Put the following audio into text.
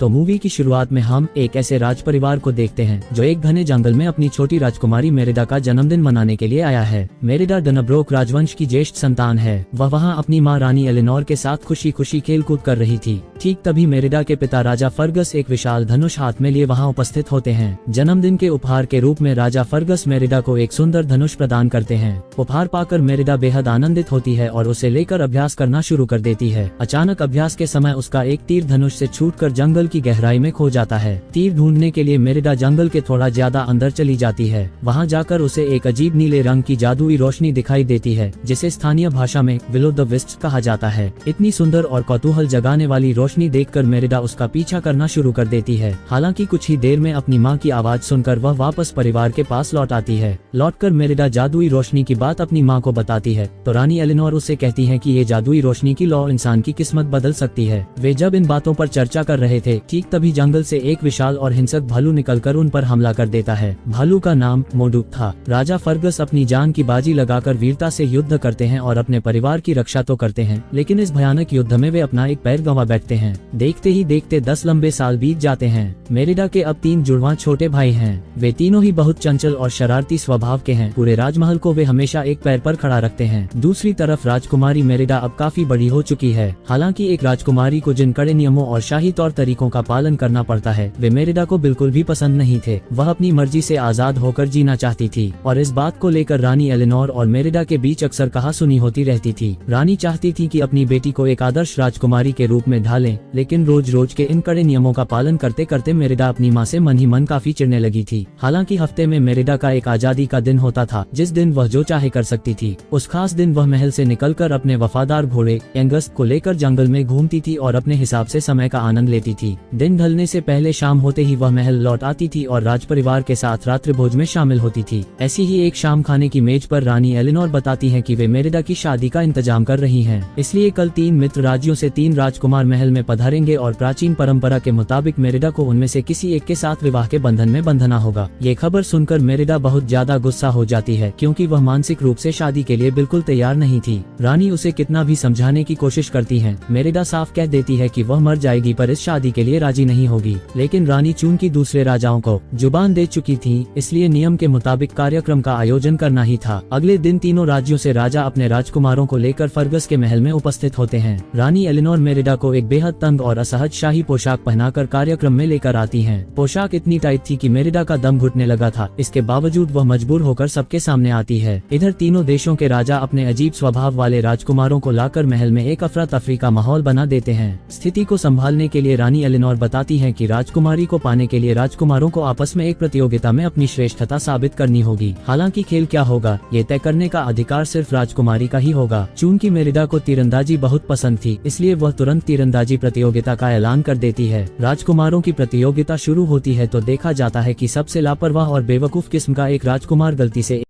तो मूवी की शुरुआत में हम एक ऐसे राज परिवार को देखते हैं जो एक घने जंगल में अपनी छोटी राजकुमारी मेरिडा का जन्मदिन मनाने के लिए आया है। मेरिडा डनब्रोक राजवंश की ज्येष्ठ संतान है। वह वहाँ अपनी माँ रानी एलिनोर के साथ खुशी खुशी खेल कूद कर रही थी। ठीक तभी मेरिडा के पिता राजा फर्गस एक विशाल धनुष हाथ में लिए वहाँ उपस्थित होते हैं। जन्मदिन के उपहार के रूप में राजा फर्गस मेरिडा को एक सुंदर धनुष प्रदान करते हैं। उपहार पाकर मेरिडा बेहद आनंदित होती है और उसे लेकर अभ्यास करना शुरू कर देती है। अचानक अभ्यास के समय उसका एक तीर धनुष से छूटकर जंगल की गहराई में खो जाता है। तीर ढूंढने के लिए मेरिडा जंगल के थोड़ा ज्यादा अंदर चली जाती है। वहां जाकर उसे एक अजीब नीले रंग की जादुई रोशनी दिखाई देती है जिसे स्थानीय भाषा में विल ओ द विस्प कहा जाता है। इतनी सुंदर और कौतूहल जगाने वाली रोशनी देखकर मेरिडा उसका पीछा करना शुरू कर देती है। हालांकि कुछ ही देर में अपनी माँ की आवाज सुनकर वह वापस परिवार के पास लौट आती है। लौटकर मेरिडा जादुई रोशनी की बात अपनी माँ को बताती है तो रानी एलिनोर उसे कहती है कि ये जादुई रोशनी की लौ इंसान की किस्मत बदल सकती है। वे जब इन बातों पर चर्चा कर रहे थे ठीक तभी जंगल से एक विशाल और हिंसक भालू निकलकर उन पर हमला कर देता है। भालू का नाम मोडुक था। राजा फर्गस अपनी जान की बाजी लगाकर वीरता से युद्ध करते हैं और अपने परिवार की रक्षा तो करते हैं, लेकिन इस भयानक युद्ध में वे अपना एक पैर गंवा बैठते हैं। देखते ही देखते 10 लंबे साल बीत जाते हैं। मेरिडा के अब 3 जुड़वां छोटे भाई हैं। वे तीनों ही बहुत चंचल और शरारती स्वभाव के हैं। पूरे राजमहल को वे हमेशा एक पैर पर खड़ा रखते हैं। दूसरी तरफ राजकुमारी मेरिडा अब काफी बड़ी हो चुकी है। हालांकि एक राजकुमारी को जिन कड़े नियमों और शाही तौर तरीकों का पालन करना पड़ता है वे मेरिडा को बिल्कुल भी पसंद नहीं थे। वह अपनी मर्जी से आजाद होकर जीना चाहती थी और इस बात को लेकर रानी एलिनोर और मेरिडा के बीच अक्सर कहासुनी होती रहती थी। रानी चाहती थी कि अपनी बेटी को एक आदर्श राजकुमारी के रूप में ढालें, लेकिन रोज रोज के इन कड़े नियमों का पालन करते करते मेरिडा अपनी माँ से मन ही मन काफी चिढ़ने लगी थी। हालांकि हफ्ते में मेरिडा का एक आजादी का दिन होता था जिस दिन वह जो चाहे कर सकती थी। उस खास दिन वह महल से निकलकर अपने वफादार घोड़े एंगस को लेकर जंगल में घूमती थी और अपने हिसाब से समय का आनंद लेती थी। दिन ढलने से पहले शाम होते ही वह महल लौट आती थी और राज परिवार के साथ रात्रि भोज में शामिल होती थी। ऐसी ही एक शाम खाने की मेज पर रानी एलिनोर बताती हैं कि वे मेरिडा की शादी का इंतजाम कर रही हैं। इसलिए कल 3 मित्र राज्यों से 3 राजकुमार महल में पधारेंगे और प्राचीन परंपरा के मुताबिक मेरिडा को उनमें से किसी एक के साथ विवाह के बंधन में बंधना होगा। ये खबर सुनकर मेरिडा बहुत ज्यादा गुस्सा हो जाती है क्योंकि वह मानसिक रूप से शादी के लिए बिल्कुल तैयार नहीं थी। रानी उसे कितना भी समझाने की कोशिश करती है, मेरिडा साफ कह देती है कि वह मर जाएगी पर इस शादी के लिए राजी नहीं होगी। लेकिन रानी चूंकि दूसरे राजाओं को जुबान दे चुकी थी इसलिए नियम के मुताबिक कार्यक्रम का आयोजन करना ही था। अगले दिन तीनों राज्यों से राजा अपने राजकुमारों को लेकर फर्गस के महल में उपस्थित होते हैं। रानी एलिनोर मेरिडा को एक बेहद तंग और असहज शाही पोशाक पहनाकर कार्यक्रम में लेकर आती हैं। पोशाक इतनी टाइट थी कि मेरिडा का दम घुटने लगा था। इसके बावजूद वह मजबूर होकर सबके सामने आती है। इधर तीनों देशों के राजा अपने अजीब स्वभाव वाले राजकुमारों को लाकर महल में एक अफरा तफरी का माहौल बना देते हैं। स्थिति को संभालने के लिए रानी एलिनोर बताती है कि राजकुमारी को पाने के लिए राजकुमारों को आपस में एक प्रतियोगिता में अपनी श्रेष्ठता साबित करनी होगी। हालांकि खेल क्या होगा ये तय करने का अधिकार सिर्फ राजकुमारी का ही होगा। चूंकि मेरिडा को तीरंदाजी बहुत पसंद थी इसलिए वह तुरंत तीरंदाजी प्रतियोगिता का ऐलान कर देती है। राजकुमारों की प्रतियोगिता शुरू होती है तो देखा जाता है कि सबसे लापरवाह और बेवकूफ किस्म का एक राजकुमार गलती से